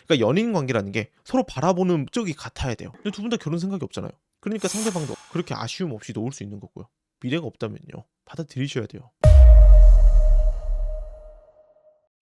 그러니까 연인 관계라는 게 서로 바라보는 쪽이 같아야 돼요. 근데 두 분 다 결혼 생각이 없잖아요. 그러니까 상대방도 그렇게 아쉬움 없이 놓을 수 있는 거고요. 미래가 없다면요, 받아들이셔야 돼요.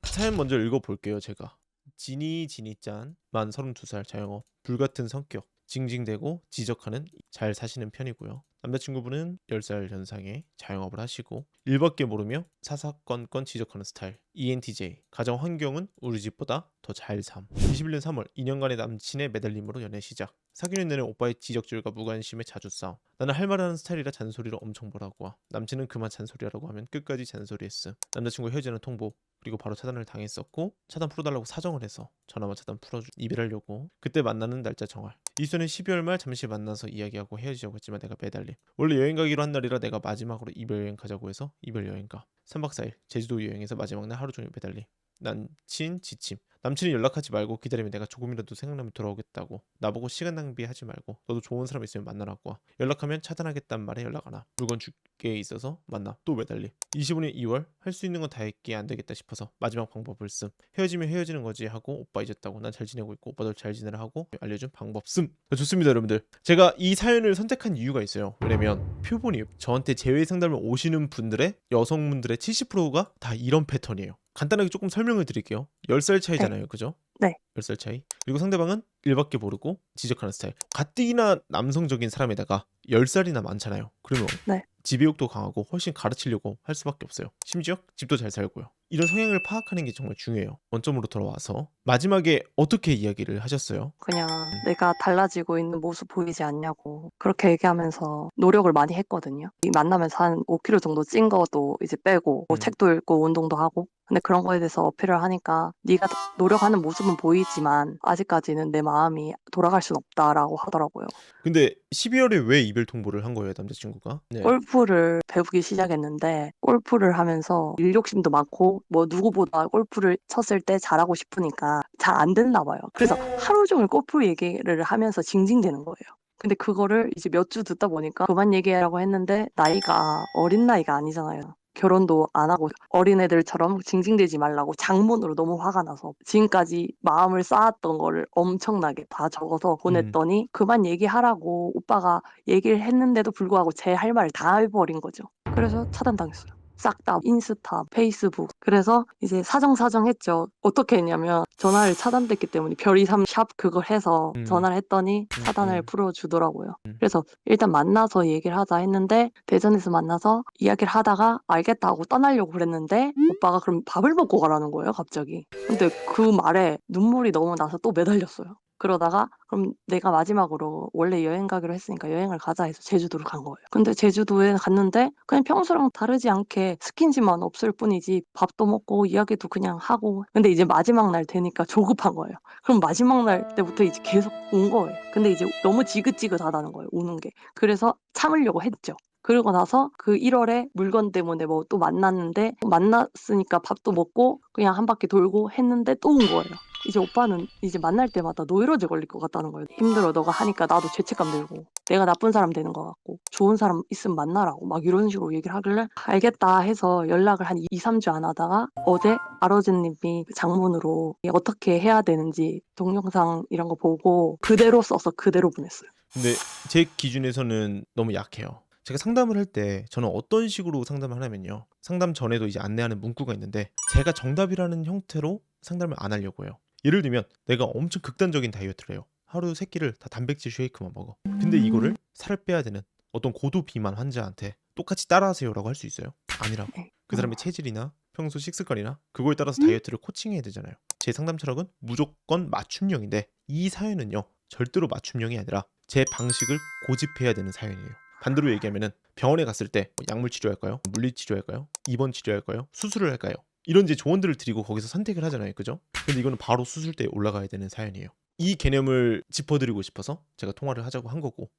사연 먼저 읽어볼게요. 제가 지니짠 만 32살 자영업, 불같은 성격, 징징대고 지적하는 잘 사시는 편이고요. 남자친구분은 10살 연상의 자영업을 하시고 일밖에 모르며 사사건건 지적하는 스타일, ENTJ, 가정 환경은 우리 집보다 더 잘 삶. 21년 3월 2년간의 남친의 매달림으로 연애 시작. 사귀는 내내 오빠의 지적질과 무관심에 자주 싸움. 나는 할 말하는 스타일이라 잔소리를 엄청 뭐라고 와. 남친은 그만 잔소리하라고 하면 끝까지 잔소리했음. 남자친구 헤어지는 통보, 그리고 바로 차단을 당했었고, 차단 풀어달라고 사정을 해서 전화만 차단 풀어주 이별하려고. 그때 만나는 날짜 정할. 이수는 12월 말 잠시 만나서 이야기하고 헤어지자고 했지만 내가 매달림. 원래 여행 가기로 한 날이라 내가 마지막으로 이별 여행 가자고 해서 이별 여행 가. 3박 4일 제주도 여행에서 마지막 날 하루 종일 매달림. 남친 지침. 남친이 연락하지 말고 기다리면 내가 조금이라도 생각나면 돌아오겠다고. 나보고 시간 낭비하지 말고 너도 좋은 사람 있으면 만나라고 와. 연락하면 차단하겠단 말에 연락 안 와. 물건 줄게 있어서 만나. 또 매달림. 25년 2월 할 수 있는 건 다 했기에 안 되겠다 싶어서 마지막 방법을 씀. 헤어지면 헤어지는 거지 하고 오빠 잊었다고 난 잘 지내고 있고 오빠도 잘 지내라 하고 알려준 방법 씀. 좋습니다 여러분들. 제가 이 사연을 선택한 이유가 있어요. 왜냐면 표본이 저한테 재회 상담을 오시는 분들의 여성분들의 70%가 다 이런 패턴이에요. 간단하게 조금 설명을 드릴게요. 10살 네. 차이잖아요. 그죠? 네. 10살 차이. 그리고 상대방은 일밖에 모르고 지적하는 스타일. 가뜩이나 남성적인 사람에다가 10살이나 많잖아요. 그러면 네. 지배욕도 강하고 훨씬 가르치려고 할 수밖에 없어요. 심지어 집도 잘 살고요. 이런 성향을 파악하는 게 정말 중요해요. 원점으로 돌아와서 마지막에 어떻게 이야기를 하셨어요? 그냥 내가 달라지고 있는 모습 보이지 않냐고 그렇게 얘기하면서 노력을 많이 했거든요. 이 만나면서 한 5kg 정도 찐 것도 이제 빼고 뭐 책도 읽고 운동도 하고. 근데 그런 거에 대해서 어필을 하니까 네가 노력하는 모습은 보이지만 아직까지는 내 마음이 돌아갈 순 없다라고 하더라고요. 근데 12월에 왜 이별 통보를 한 거예요, 남자친구가? 네. 골프를 배우기 시작했는데 골프를 하면서 일 욕심도 많고 뭐 누구보다 골프를 쳤을 때 잘하고 싶으니까 잘 안 됐나 봐요. 그래서 하루 종일 골프 얘기를 하면서 징징대는 거예요. 근데 그거를 이제 몇 주 듣다 보니까 그만 얘기하라고 했는데 나이가 어린 나이가 아니잖아요. 결혼도 안 하고 어린애들처럼 징징대지 말라고 장문으로 너무 화가 나서 지금까지 마음을 쌓았던 거를 엄청나게 다 적어서 보냈더니 그만 얘기하라고 오빠가 얘기를 했는데도 불구하고 제 할 말을 다 해버린 거죠. 그래서 차단당했어요. 싹 다 인스타, 페이스북. 그래서 이제 사정사정했죠. 어떻게 했냐면 전화를 차단됐기 때문에 별23 샵 그걸 해서 전화를 했더니 차단을 풀어주더라고요. 그래서 일단 만나서 얘기를 하자 했는데 대전에서 만나서 이야기를 하다가 알겠다 하고 떠나려고 그랬는데 오빠가 그럼 밥을 먹고 가라는 거예요 갑자기. 근데 그 말에 눈물이 너무 나서 또 매달렸어요. 그러다가 그럼 내가 마지막으로 원래 여행 가기로 했으니까 여행을 가자 해서 제주도를 간 거예요. 근데 제주도에 갔는데 그냥 평소랑 다르지 않게 스킨십만 없을 뿐이지 밥도 먹고 이야기도 그냥 하고. 근데 이제 마지막 날 되니까 조급한 거예요. 그럼 마지막 날 때부터 이제 계속 운 거예요. 근데 이제 너무 지긋지긋하다는 거예요, 우는 게. 그래서 참으려고 했죠. 그러고 나서 그 1월에 물건 때문에 뭐 또 만났는데 만났으니까 밥도 먹고 그냥 한 바퀴 돌고 했는데 또 온 거예요. 이제 오빠는 이제 만날 때마다 노이로제 걸릴 것 같다는 거예요. 힘들어 너가 하니까 나도 죄책감 들고 내가 나쁜 사람 되는 것 같고 좋은 사람 있으면 만나라고 막 이런 식으로 얘기를 하길래 알겠다 해서 연락을 한 2, 3주 안 하다가 어제 아로즈님이 장문으로 어떻게 해야 되는지 동영상 이런 거 보고 그대로 써서 그대로 보냈어요. 근데 제 기준에서는 너무 약해요. 제가 상담을 할 때 저는 어떤 식으로 상담을 하냐면요. 상담 전에도 이제 안내하는 문구가 있는데 제가 정답이라는 형태로 상담을 안 하려고 해요. 예를 들면 내가 엄청 극단적인 다이어트를 해요. 하루 3끼를 다 단백질 쉐이크만 먹어. 근데 이거를 살을 빼야 되는 어떤 고도 비만 환자한테 똑같이 따라하세요라고 할 수 있어요? 아니라고. 네. 그 사람의 체질이나 평소 식습관이나 그거에 따라서 다이어트를 코칭해야 되잖아요. 제 상담 철학은 무조건 맞춤형인데 이 사연은요. 절대로 맞춤형이 아니라 제 방식을 고집해야 되는 사연이에요. 반대로 얘기하면은 병원에 갔을 때 약물 치료할까요? 물리 치료할까요? 입원 치료할까요? 수술을 할까요? 이런 이제 조언들을 드리고 거기서 선택을 하잖아요. 그죠? 근데 이거는 바로 수술대에 올라가야 되는 사연이에요. 이 개념을 짚어드리고 싶어서 제가 통화를 하자고 한 거고.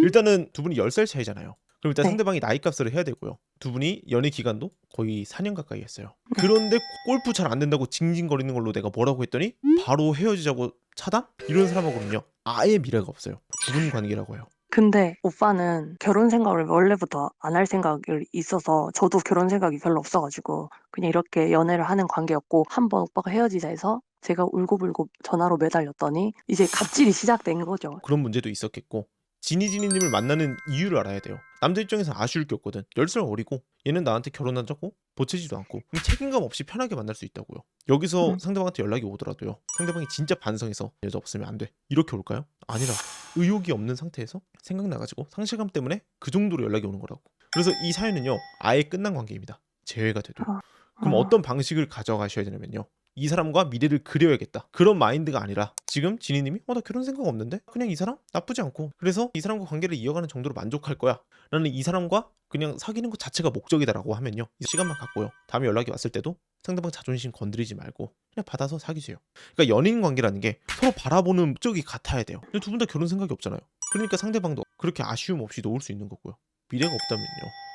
일단은 두 분이 10살 차이잖아요. 그럼 일단 네. 상대방이 나이값을 해야 되고요. 두 분이 연애 기간도 거의 4년 가까이 했어요. 그런데 골프 잘 안 된다고 징징거리는 걸로 내가 뭐라고 했더니 바로 헤어지자고 차단? 이런 사람하고는요 아예 미래가 없어요. 죽은 관계라고 해요. 근데 오빠는 결혼 생각을 원래부터 안 할 생각이 있어서 저도 결혼 생각이 별로 없어가지고 그냥 이렇게 연애를 하는 관계였고 한번 오빠가 헤어지자 해서 제가 울고불고 전화로 매달렸더니 이제 갑질이 시작된 거죠. 그런 문제도 있었겠고 지니님을 만나는 이유를 알아야 돼요. 남자 입장에서 아쉬울 게 없거든. 10살 어리고 얘는 나한테 결혼하자고 보채지도 않고 책임감 없이 편하게 만날 수 있다고요. 여기서 음. 상대방한테 연락이 오더라도요. 상대방이 진짜 반성해서 여자 없으면 안 돼. 이렇게 올까요? 아니라 의욕이 없는 상태에서 생각나가지고 상실감 때문에 그 정도로 연락이 오는 거라고. 그래서 이 사연은요. 아예 끝난 관계입니다. 재회가 돼도요. 어, 그럼 어. 어떤 방식을 가져가셔야 되냐면요. 이 사람과 미래를 그려야겠다. 그런 마인드가 아니라 지금 지니님이 나 결혼 생각 없는데 그냥 이 사람 나쁘지 않고 그래서 이 사람과 관계를 이어가는 정도로 만족할 거야. 나는 이 사람과 그냥 사귀는 것 자체가 목적이다라고 하면요. 시간만 갖고요. 다음에 연락이 왔을 때도 상대방 자존심 건드리지 말고 그냥 받아서 사귀세요. 그러니까 연인 관계라는 게 서로 바라보는 목적이 같아야 돼요. 근데 두 분 다 결혼 생각이 없잖아요. 그러니까 상대방도 그렇게 아쉬움 없이 놓을 수 있는 거고요. 미래가 없다면요.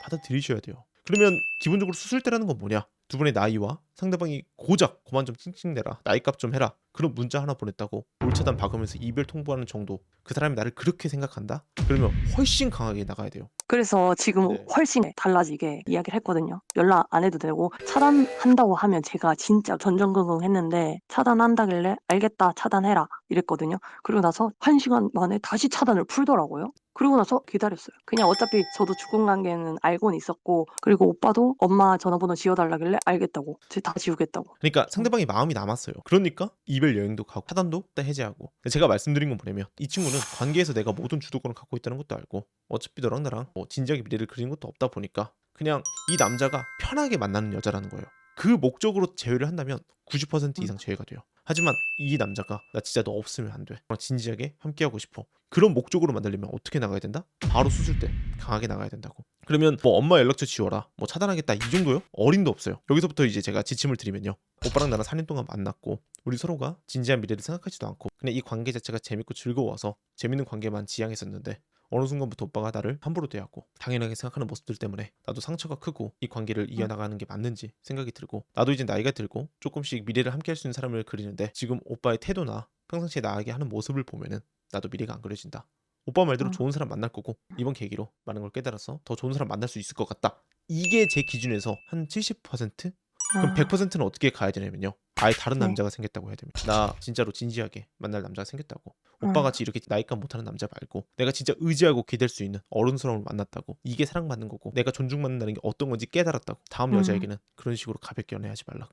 받아들이셔야 돼요. 그러면 기본적으로 수술대라는 건 뭐냐? 두 분의 나이와 상대방이 고작 그만 좀 찡찡대라 나이값 좀 해라 그런 문자 하나 보냈다고 올차단 박으면서 이별 통보하는 정도 그 사람이 나를 그렇게 생각한다? 그러면 훨씬 강하게 나가야 돼요. 그래서 지금 네. 훨씬 달라지게 이야기를 했거든요. 연락 안 해도 되고 차단한다고 하면 제가 진짜 전전긍긍 했는데 차단한다길래 알겠다 차단해라 이랬거든요. 그리고 나서 1시간 만에 다시 차단을 풀더라고요. 그리고 나서 기다렸어요. 그냥 어차피 저도 죽은 관계는 알고는 있었고 그리고 오빠도 엄마 전화번호 지워달라길래 알겠다고 다 지우겠다고. 그러니까 상대방이 마음이 남았어요. 그러니까 이별 여행도 가고 차단도 다 해제하고 제가 말씀드린 건 뭐냐면 이 친구는 관계에서 내가 모든 주도권을 갖고 있다는 것도 알고 어차피 너랑 나랑 뭐 진지하게 미래를 그리는 것도 없다 보니까 그냥 이 남자가 편하게 만나는 여자라는 거예요. 그 목적으로 제외를 한다면 90% 이상 제외가 돼요. 하지만 이 남자가 나 진짜 너 없으면 안 돼. 나랑 진지하게 함께하고 싶어. 그런 목적으로 만들려면 어떻게 나가야 된다? 바로 수술 때 강하게 나가야 된다고. 그러면 뭐 엄마 연락처 지워라 뭐 차단하겠다 이 정도요? 어림도 없어요. 여기서부터 이제 제가 지침을 드리면요. 오빠랑 나랑 4년 동안 만났고 우리 서로가 진지한 미래를 생각하지도 않고 그냥 이 관계 자체가 재밌고 즐거워서 재밌는 관계만 지향했었는데 어느 순간부터 오빠가 나를 함부로 대하고 당연하게 생각하는 모습들 때문에 나도 상처가 크고 이 관계를 이어나가는 게 맞는지 생각이 들고 나도 이제 나이가 들고 조금씩 미래를 함께 할 수 있는 사람을 그리는데 지금 오빠의 태도나 평상시에 나에게 하는 모습을 보면은 나도 미래가 안 그려진다. 오빠 말대로 좋은 사람 만날 거고 이번 계기로 많은 걸 깨달아서 더 좋은 사람 만날 수 있을 것 같다. 이게 제 기준에서 한 70%? 그럼 100%는 어떻게 가야 되냐면요. 아예 다른 네. 남자가 생겼다고 해야 됩니다. 나 진짜로 진지하게 만날 남자가 생겼다고. 오빠같이 이렇게 나이값 못하는 남자 말고 내가 진짜 의지하고 기댈 수 있는 어른스러움을 만났다고. 이게 사랑받는 거고 내가 존중받는다는 게 어떤 건지 깨달았다고. 다음 여자에게는 그런 식으로 가볍게 연애하지 말라고.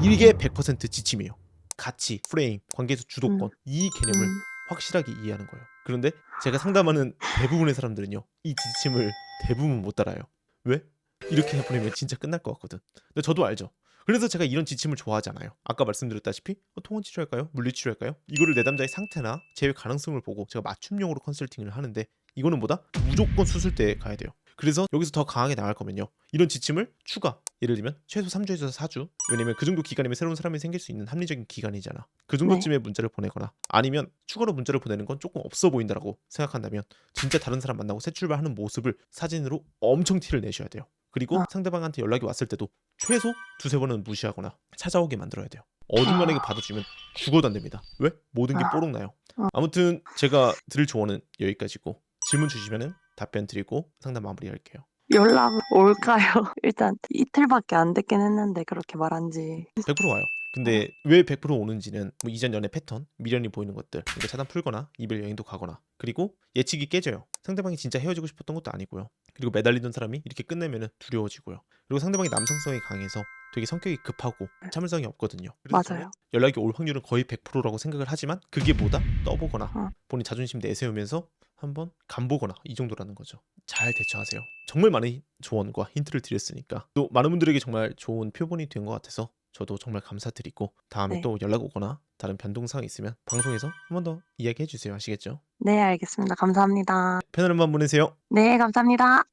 이게 100% 지침이에요. 가치, 프레임, 관계에서 주도권 이 개념을 확실하게 이해하는 거예요. 그런데 제가 상담하는 대부분의 사람들은요. 이 지침을 대부분 못 따라요. 왜? 이렇게 해버리면 진짜 끝날 것 같거든. 근데 저도 알죠. 그래서 제가 이런 지침을 좋아하지 않아요. 아까 말씀드렸다시피 통원 치료할까요? 물리 치료할까요? 이거를 내담자의 상태나 재회 가능성을 보고 제가 맞춤형으로 컨설팅을 하는데 이거는 뭐다? 무조건 수술대에 가야 돼요. 그래서 여기서 더 강하게 나갈 거면요. 이런 지침을 추가. 예를 들면 최소 3주에서 4주. 왜냐면 그 정도 기간이면 새로운 사람이 생길 수 있는 합리적인 기간이잖아. 그 정도쯤에 문자를 보내거나 아니면 추가로 문자를 보내는 건 조금 없어 보인다라고 생각한다면 진짜 다른 사람 만나고 새 출발하는 모습을 사진으로 엄청 티를 내셔야 돼요. 그리고 상대방한테 연락이 왔을 때도 최소 두세 번은 무시하거나 찾아오게 만들어야 돼요. 어중간하게 받아주면 죽어도 안 됩니다. 왜? 모든 게 뽀록 나요. 아무튼 제가 드릴 조언은 여기까지고 질문 주시면은 답변 드리고 상담 마무리할게요. 연락 올까요? 일단 이틀밖에 안 됐긴 했는데 그렇게 말한 지. 100% 와요. 근데 왜 100% 오는지는 뭐 이전 연애 패턴, 미련이 보이는 것들, 그러니까 차단 풀거나 이별 여행도 가거나 그리고 예측이 깨져요. 상대방이 진짜 헤어지고 싶었던 것도 아니고요. 그리고 매달리던 사람이 이렇게 끝내면 두려워지고요. 그리고 상대방이 남성성이 강해서 되게 성격이 급하고 참을성이 없거든요. 그래서 저는 맞아요. 연락이 올 확률은 거의 100%라고 생각을 하지만 그게 뭐다? 떠보거나 본인 자존심 내세우면서 한번 간보거나 이 정도라는 거죠. 잘 대처하세요. 정말 많은 조언과 힌트를 드렸으니까 또 많은 분들에게 정말 좋은 표본이 된 것 같아서 저도 정말 감사드리고 다음에 네. 또 연락 오거나 다른 변동사항 있으면 방송에서 한 번 더 이야기해 주세요. 아시겠죠? 네, 알겠습니다. 감사합니다. 편안한 밤 보내세요. 네, 감사합니다.